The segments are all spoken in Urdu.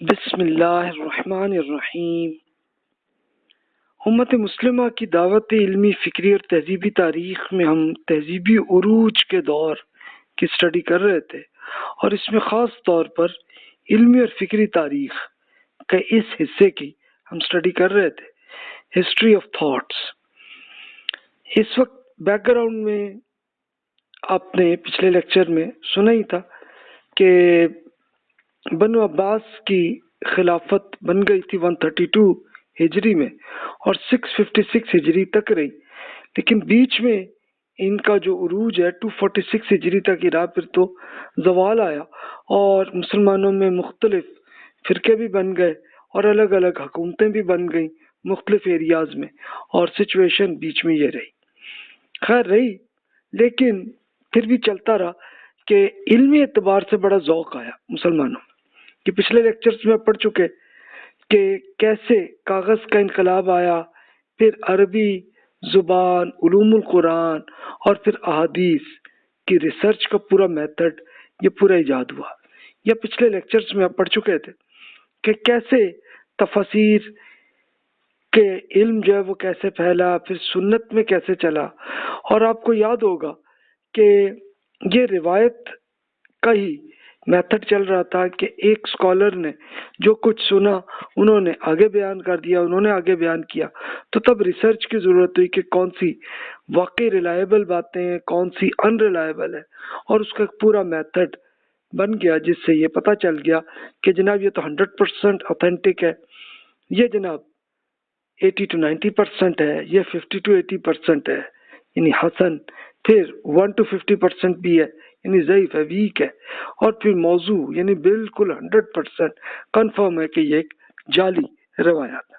بسم اللہ الرحمن الرحیم۔ امت مسلمہ کی دعوت علمی، فکری اور تہذیبی تاریخ میں ہم تہذیبی عروج کے دور کی سٹڈی کر رہے تھے، اور اس میں خاص طور پر علمی اور فکری تاریخ کے اس حصے کی ہم سٹڈی کر رہے تھے، ہسٹری آف تھاٹس۔ اس وقت بیک گراؤنڈ میں آپ نے پچھلے لیکچر میں سنا ہی تھا کہ بنو عباس کی خلافت بن گئی تھی 132 ہجری میں اور 656 ہجری تک رہی، لیکن بیچ میں ان کا جو عروج ہے 246 ہجری تک ہی رہا، پھر تو زوال آیا اور مسلمانوں میں مختلف فرقے بھی بن گئے اور الگ الگ حکومتیں بھی بن گئیں مختلف ایریاز میں، اور سچویشن بیچ میں یہ رہی، خیر رہی، لیکن پھر بھی چلتا رہا کہ علمی اعتبار سے بڑا ذوق آیا مسلمانوں کہ پچھلے لیکچرز میں پڑھ چکے کہ کیسے کاغذ کا انقلاب آیا، پھر عربی زبان، علوم القرآن اور پھر احادیث کی ریسرچ کا پورا میتھڈ یہ پورا ایجاد ہوا۔ یہ پچھلے لیکچرز میں آپ پڑھ چکے تھے کہ کیسے تفاسیر کے علم جو ہے وہ کیسے پھیلا، پھر سنت میں کیسے چلا، اور آپ کو یاد ہوگا کہ یہ روایت کا ہی میتھڈ چل رہا تھا کہ ایک اسکالر نے جو کچھ سنا انہوں نے آگے بیان کر دیا، انہوں نے آگے بیان کیا، تو تب ریسرچ کی ضرورت ہوئی کہ کون سی واقعی ریلائبل باتیں ہیں، کون سی ان ریلائبل ہے، اور اس کا ایک پورا میتھڈ بن گیا جس سے یہ پتہ چل گیا کہ جناب یہ تو 100% اوتھینٹک ہے، یہ جناب 80 to 90% ہے، یہ 50 to 80% ہے یعنی حسن، پھر 1 to 50% بھی ہے یعنی ضعیف ہے، ویک ہے، اور پھر موضوع یعنی بالکل 100% کنفرم ہے کہ یہ ایک جعلی روایات ہے۔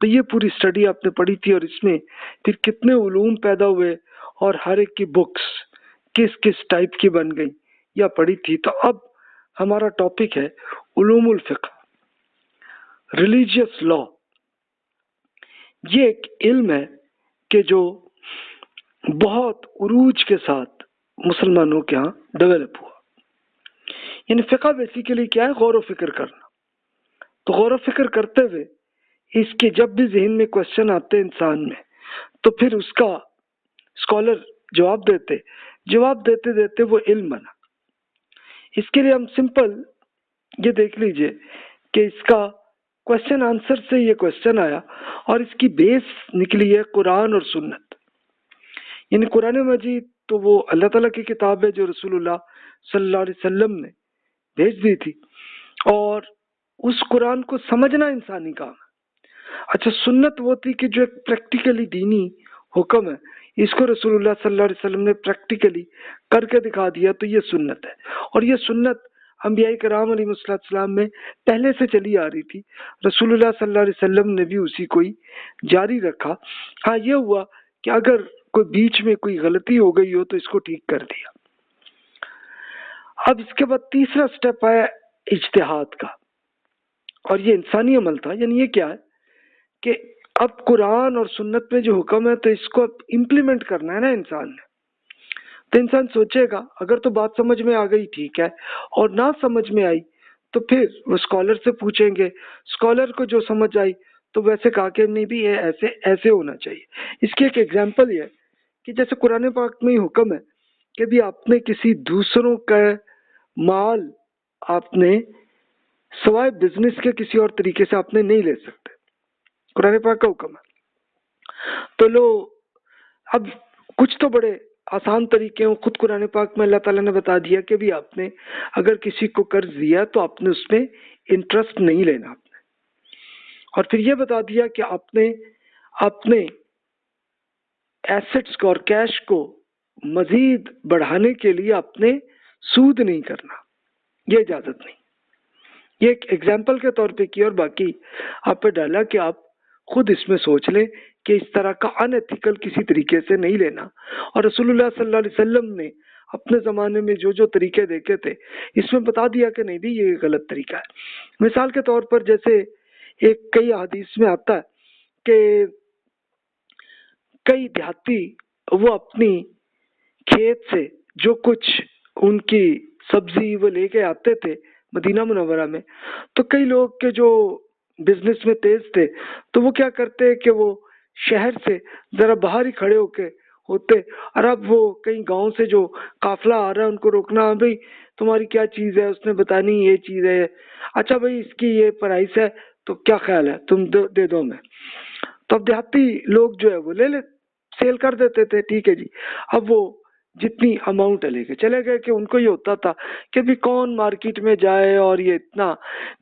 تو یہ پوری سٹڈی آپ نے پڑھی تھی، اور اس میں پھر کتنے علوم پیدا ہوئے اور ہر ایک کی بکس کس کس ٹائپ کی بن گئی یا پڑھی تھی۔ تو اب ہمارا ٹاپک ہے علوم الفقہ، ریلیجیس لا۔ یہ ایک علم ہے کہ جو بہت عروج کے ساتھ مسلمانوں کے ہاں ڈیولپ ہوا۔ یعنی فقہ بیسیکلی کیا ہے؟ غور و فکر کرنا۔ تو غور و فکر کرتے ہوئے اس کے جب بھی ذہن میں کوشچن آتے ہیں انسان میں، تو پھر اس کا اسکالر جواب دیتے دیتے وہ علم بنا۔ اس کے لیے ہم سمپل یہ دیکھ لیجئے کہ اس کا کوشچن آنسر سے یہ کوشچن آیا، اور اس کی بیس نکلی ہے قرآن اور سنت۔ یعنی قرآن مجید تو وہ اللہ تعالیٰ کی کتاب ہے جو رسول اللہ صلی اللہ علیہ وسلم نے بھیج دی تھی، اور اس قرآن کو سمجھنا انسانی کام ہے۔ اچھا، سنت وہ تھی کہ جو ایک پریکٹیکلی دینی حکم ہے، اس کو رسول اللہ صلی اللہ علیہ وسلم نے پریکٹیکلی کر کے دکھا دیا، تو یہ سنت ہے، اور یہ سنت انبیاء کرام علیہ السلام میں پہلے سے چلی آ رہی تھی، رسول اللہ صلی اللہ علیہ وسلم نے بھی اسی کو ہی جاری رکھا۔ ہاں یہ ہوا کہ اگر کوئی بیچ میں کوئی غلطی ہو گئی ہو تو اس کو ٹھیک کر دیا۔ اب اس کے بعد تیسرا سٹیپ آیا اجتہاد کا، اور یہ انسانی عمل تھا۔ یعنی یہ کیا ہے کہ اب قرآن اور سنت میں جو حکم ہے تو اس کو اب امپلیمنٹ کرنا ہے نا انسان نے۔ تو انسان سوچے گا اگر تو بات سمجھ میں آ گئی ٹھیک ہے، اور نہ سمجھ میں آئی تو پھر وہ اسکالر سے پوچھیں گے، اسکالر کو جو سمجھ آئی تو ویسے کہا کہ نہیں بھی یہ ایسے ایسے ہونا چاہیے۔ اس کی ایک ایگزامپل یہ ہے کہ جیسے قرآن پاک میں ہی حکم ہے کہ بھی آپ نے کسی دوسروں کا مال آپ نے سوائے بزنس کے کسی اور طریقے سے آپ نے نہیں لے سکتے، قرآن پاک کا حکم ہے۔ تو لو اب کچھ تو بڑے آسان طریقے ہیں، خود قرآن پاک میں اللہ تعالیٰ نے بتا دیا کہ بھی آپ نے اگر کسی کو قرض دیا تو آپ نے اس میں انٹرسٹ نہیں لینا، آپ نے، اور پھر یہ بتا دیا کہ آپ نے اپنے ایسٹس کو اور کیش کو مزید بڑھانے کے لیے آپ نے سود نہیں کرنا، یہ اجازت نہیں۔ یہ ایک ایگزامپل کے طور پہ کی، اور باقی آپ پہ ڈالا کہ آپ خود اس میں سوچ لیں کہ اس طرح کا ان ایتھیکل کسی طریقے سے نہیں لینا۔ اور رسول اللہ صلی اللہ علیہ وسلم نے اپنے زمانے میں جو جو طریقے دیکھے تھے اس میں بتا دیا کہ نہیں بھی یہ غلط طریقہ ہے۔ مثال کے طور پر جیسے ایک کئی حدیث میں آتا ہے کہ کئی دیہاتی وہ اپنی کھیت سے جو کچھ ان کی سبزی وہ لے کے آتے تھے مدینہ منورہ میں، تو کئی لوگ کے جو بزنس میں تیز تھے تو وہ کیا کرتے کہ وہ شہر سے ذرا باہر ہی کھڑے ہو کے ہوتے، اور اب وہ کئی گاؤں سے جو قافلہ آ رہا ہے ان کو روکنا، بھائی تمہاری کیا چیز ہے، اس نے بتانی یہ چیز ہے، اچھا بھائی اس کی یہ پرائس ہے تو کیا خیال ہے تم دے دو میں، تو اب دیہاتی لوگ جو ہے وہ لے سیل کر دیتے تھے، ٹھیک ہے جی، اب وہ جتنی اماؤنٹ لے کے چلے گئے کہ ان کو یہ ہوتا تھا کہ بھی کون مارکیٹ میں جائے اور یہ اتنا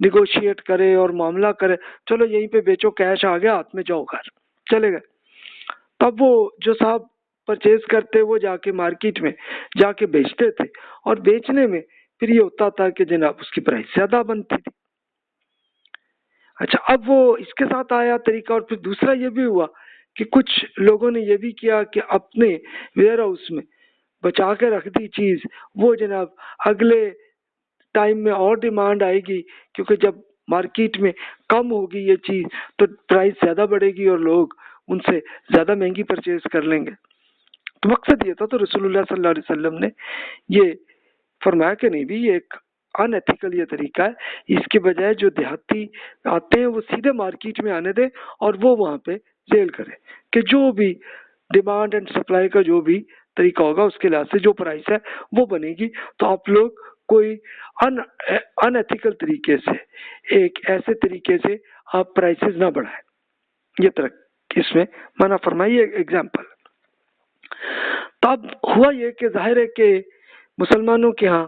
نیگوشیٹ کرے اور معاملہ کرے، چلو یہیں پہ بیچو، کیش آ گیا ہاتھ میں، جاؤ گھر چلے گئے۔ تب وہ جو صاحب پرچیز کرتے وہ جا کے مارکیٹ میں جا کے بیچتے تھے، اور بیچنے میں پھر یہ ہوتا تھا کہ جناب اس کی پرائس زیادہ بنتی تھی۔ اچھا، اب وہ اس کے ساتھ آیا طریقہ، اور پھر دوسرا یہ بھی ہوا کہ کچھ لوگوں نے یہ بھی کیا کہ اپنے ویئر ہاؤس میں بچا کے رکھ دی چیز، وہ جناب اگلے ٹائم میں اور ڈیمانڈ آئے گی، کیونکہ جب مارکیٹ میں کم ہوگی یہ چیز تو پرائس زیادہ بڑھے گی اور لوگ ان سے زیادہ مہنگی پرچیز کر لیں گے۔ تو مقصد یہ تھا، تو رسول اللہ صلی اللہ علیہ وسلم نے یہ فرمایا کہ نہیں بھی یہ ایک ان ایتھیکل یہ طریقہ ہے، اس کے بجائے جو دیہاتی آتے ہیں وہ سیدھے مارکیٹ میں آنے دیں اور وہ وہاں پہ سیل کرے، کہ جو بھی ڈیمانڈ اینڈ سپلائی کا جو بھی طریقہ ہوگا اس کے لحاظ سے جو پرائس ہے وہ بنے گی، تو آپ لوگ کوئی ان ایتھیکل طریقے سے، ایک ایسے طریقے سے آپ پرائسز نہ بڑھائیں، یہ طرح اس میں منع فرمائی ایگزامپل۔ تب ہوا یہ کہ ظاہر ہے کہ مسلمانوں کے ہاں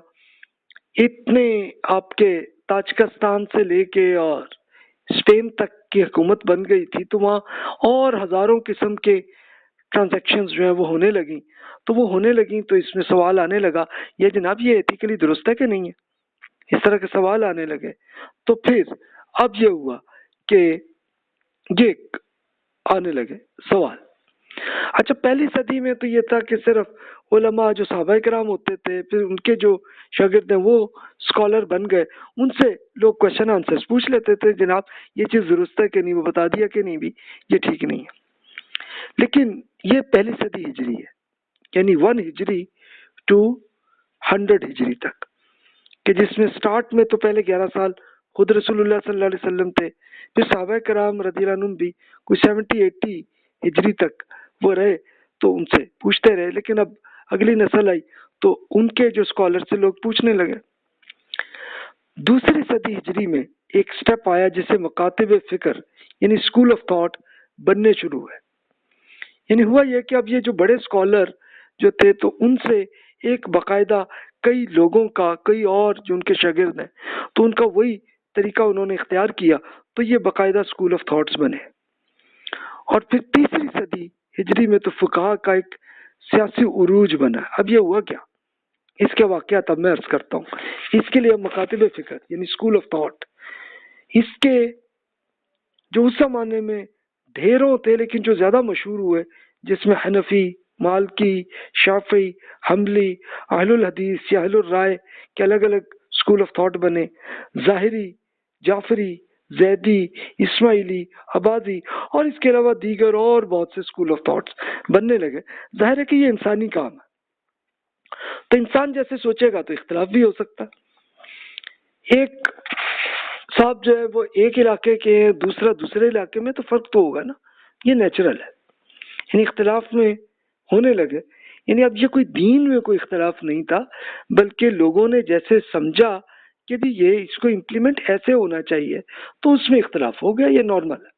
اتنے آپ کے تاجکستان سے لے کے اور اسپین تک کی حکومت بن گئی تھی، تو وہاں اور ہزاروں قسم کے ٹرانزیکشنز جو ہیں وہ ہونے لگیں، تو وہ ہونے لگیں تو اس میں سوال آنے لگا یہ جناب یہ ایتھیکلی درست ہے کہ نہیں ہے، اس طرح کے سوال آنے لگے۔ تو پھر اب یہ ہوا کہ یہ آنے لگے سوال۔ اچھا، پہلی صدی میں تو یہ تھا کہ صرف علماء جو صحابہ کرام ہوتے تھے، پھر ان کے جو شاگرد ہیں وہ اسکالر بن گئے، ان سے لوگ کوشچن آنسرز پوچھ لیتے تھے، جناب یہ چیز درست ہے کہ نہیں، وہ بتا دیا کہ نہیں بھی یہ ٹھیک نہیں ہے۔ لیکن یہ پہلی صدی ہجری ہے، یعنی 1 ہجری ٹو 100 ہجری تک، کہ جس میں سٹارٹ میں تو پہلے 11 سال خود رسول اللہ صلی اللہ علیہ وسلم تھے، پھر صحابہ کرام رضی اللہ عنہم بھی کوئی 70-80 ہجری تک وہ رہے، تو ان سے پوچھتے رہے، لیکن اب اگلی نسل آئی تو ان کے جو اسکالر سے لوگ پوچھنے لگے۔ دوسری صدی ہجری میں ایک سٹیپ آیا جسے مکاتب فکر یعنی اسکول آف تھاٹ بننے شروع ہوئے، یعنی ہوا یہ کہ اب یہ جو بڑے اسکالر جو تھے تو ان سے ایک باقاعدہ کئی لوگوں کا، کئی اور جو ان کے شاگرد ہیں تو ان کا وہی طریقہ انہوں نے اختیار کیا، تو یہ باقاعدہ اسکول آف تھاٹس بنے۔ اور پھر تیسری صدی ہجری میں تو فقہا کا ایک سیاسی عروج بنا۔ اب یہ ہوا کیا، اس کے واقعات اب میں عرض کرتا ہوں۔ اس کے لیے مکاتب فکر یعنی اسکول آف تھاٹ، اس کے جو اس زمانے میں ڈھیروں تھے لیکن جو زیادہ مشہور ہوئے، جس میں حنفی، مالکی، شافعی، حنبلی، اہل الحدیث یا اہل الرائے کے الگ الگ اسکول آف تھاٹ بنے، ظاہری، جعفری، زیدی، اسماعیلی، عبادی، اور اس کے علاوہ دیگر اور بہت سے اسکول آف تھاٹس بننے لگے۔ ظاہر ہے کہ یہ انسانی کام ہے، تو انسان جیسے سوچے گا تو اختلاف بھی ہو سکتا ہے۔ ایک صاحب جو ہے وہ ایک علاقے کے ہیں، دوسرا دوسرے علاقے میں، تو فرق تو ہوگا نا، یہ نیچرل ہے، یعنی اختلاف میں ہونے لگے۔ یعنی اب یہ کوئی دین میں کوئی اختلاف نہیں تھا، بلکہ لوگوں نے جیسے سمجھا کہ بھی یہ اس کو امپلیمنٹ ایسے ہونا چاہیے تو اس میں اختلاف ہو گیا، یہ نارمل ہے۔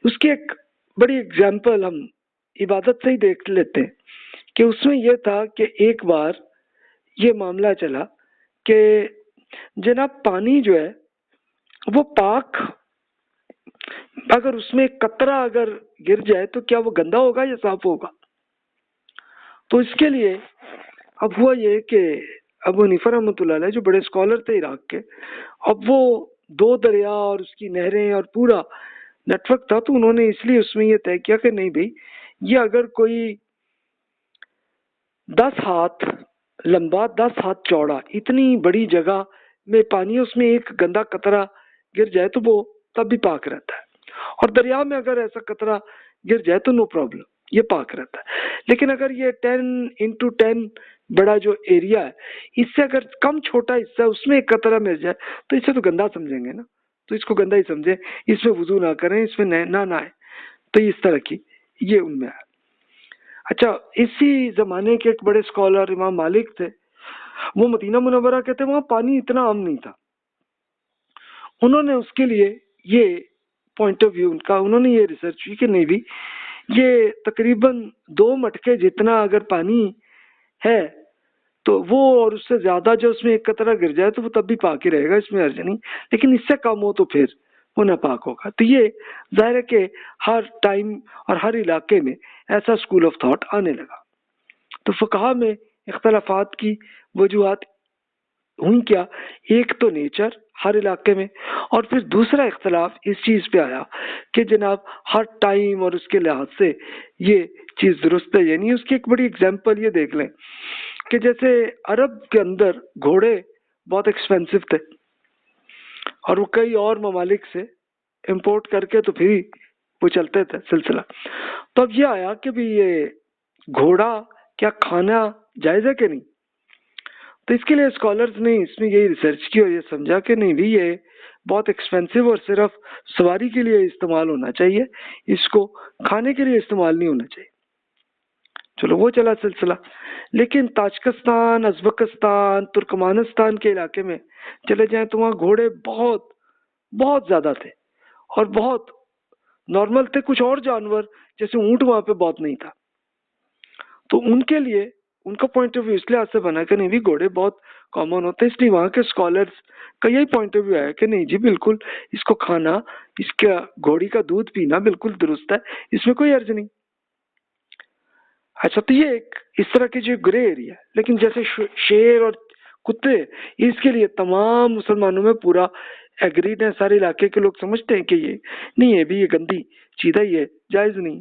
اس کی ایک بڑی اگزامپل ہم عبادت سے ہی دیکھ لیتے ہیں کہ اس میں یہ تھا کہ ایک بار یہ معاملہ چلا کہ جناب پانی جو ہے وہ پاک، اگر اس میں قطرہ اگر گر جائے تو کیا وہ گندا ہوگا یا صاف ہوگا؟ تو اس کے لیے اب ہوا یہ کہ ابو حنیفہ رحمۃ اللہ علیہ جو بڑے اسکالر تھے عراق کے، اب وہ 2 دریا اور اس کی نہریں اور پورا نیٹ ورک تھا، تو انہوں نے اس لیے اس میں یہ طے کیا کہ نہیں بھائی یہ اگر کوئی 10 ہاتھ لمبا 10 ہاتھ چوڑا اتنی بڑی جگہ میں پانی، اس میں ایک گندا قطرہ گر جائے تو وہ تب بھی پاک رہتا ہے، اور دریا میں اگر ایسا قطرہ گر جائے تو نو پرابلم، یہ پاک رہتا ہے۔ لیکن اگر یہ 10 into 10 بڑا جو ایریا ہے اس سے اگر کم چھوٹا حصہ اس میں ایک قطرہ مل جائے تو اسے تو گندا سمجھیں گے نا، تو اس کو گندا ہی سمجھیں، اس میں وضو نہ کریں، اس میں نہ نہائیں. تو اس طرح کی یہ ان میں ہے. اچھا، اسی زمانے کے ایک بڑے اسکالر امام مالک تھے، وہ مدینہ منورہ کے تھے، وہاں پانی اتنا عام نہیں تھا. انہوں نے اس کے لیے یہ پوائنٹ آف ویو ان کا، انہوں نے یہ ریسرچ کی کہ نہیں بھی یہ تقریباً 2 مٹکے جتنا اگر پانی ہے تو وہ اور اس سے زیادہ جو اس میں ایک قطرہ گر جائے تو وہ تب بھی پاک ہی رہے گا، اس میں حرج نہیں، لیکن اس سے کم ہو تو پھر وہ ناپاک ہوگا. تو یہ ظاہر ہے کہ ہر ٹائم اور ہر علاقے میں ایسا اسکول آف تھاٹ آنے لگا. تو فقہا میں اختلافات کی وجوہات ہوئی کیا، ایک تو نیچر ہر علاقے میں، اور پھر دوسرا اختلاف اس چیز پہ آیا کہ جناب ہر ٹائم اور اس کے لحاظ سے یہ چیز درست ہے. یعنی اس کی ایک بڑی اگزامپل یہ دیکھ لیں کہ جیسے عرب کے اندر گھوڑے بہت ایکسپینسو تھے اور وہ کئی اور ممالک سے امپورٹ کر کے تو پھر وہ چلتے تھے سلسلہ. تو اب یہ آیا کہ بھی یہ گھوڑا کیا کھانا جائز ہے کہ نہیں. تو اس کے لیے اسکالرز نے اس میں یہی ریسرچ کی اور یہ سمجھا کہ نہیں بھی یہ بہت ایکسپینسو اور صرف سواری کے لیے استعمال ہونا چاہیے، اس کو کھانے کے لیے استعمال نہیں ہونا چاہیے. چلو وہ چلا سلسلہ. لیکن تاجکستان، ازبکستان، ترکمانستان کے علاقے میں چلے جائیں تو وہاں گھوڑے بہت بہت زیادہ تھے اور بہت نارمل تھے. کچھ اور جانور جیسے اونٹ وہاں پہ بہت نہیں تھا. تو ان کے لیے ان کا پوائنٹ آف ویو اس لحاظ سے بنا کہ نہیں بھی گھوڑے بہت کامن ہوتے ہیں، اس لیے وہاں کے اسکالرس کا یہی پوائنٹ آف ویو ہے کہ نہیں جی بالکل اس کو کھانا، اس کا گھوڑی کا دودھ پینا بالکل درست ہے، اس میں کوئی عرض نہیں. اچھا، تو یہ ایک اس طرح کی جو گرے ایریا ہے. لیکن جیسے شیر اور کتے، اس کے لیے تمام مسلمانوں میں پورا ایگریڈ ہے، سارے علاقے کے لوگ سمجھتے ہیں کہ یہ نہیں ہے بھی یہ گندی چیز ہے، یہ جائز نہیں.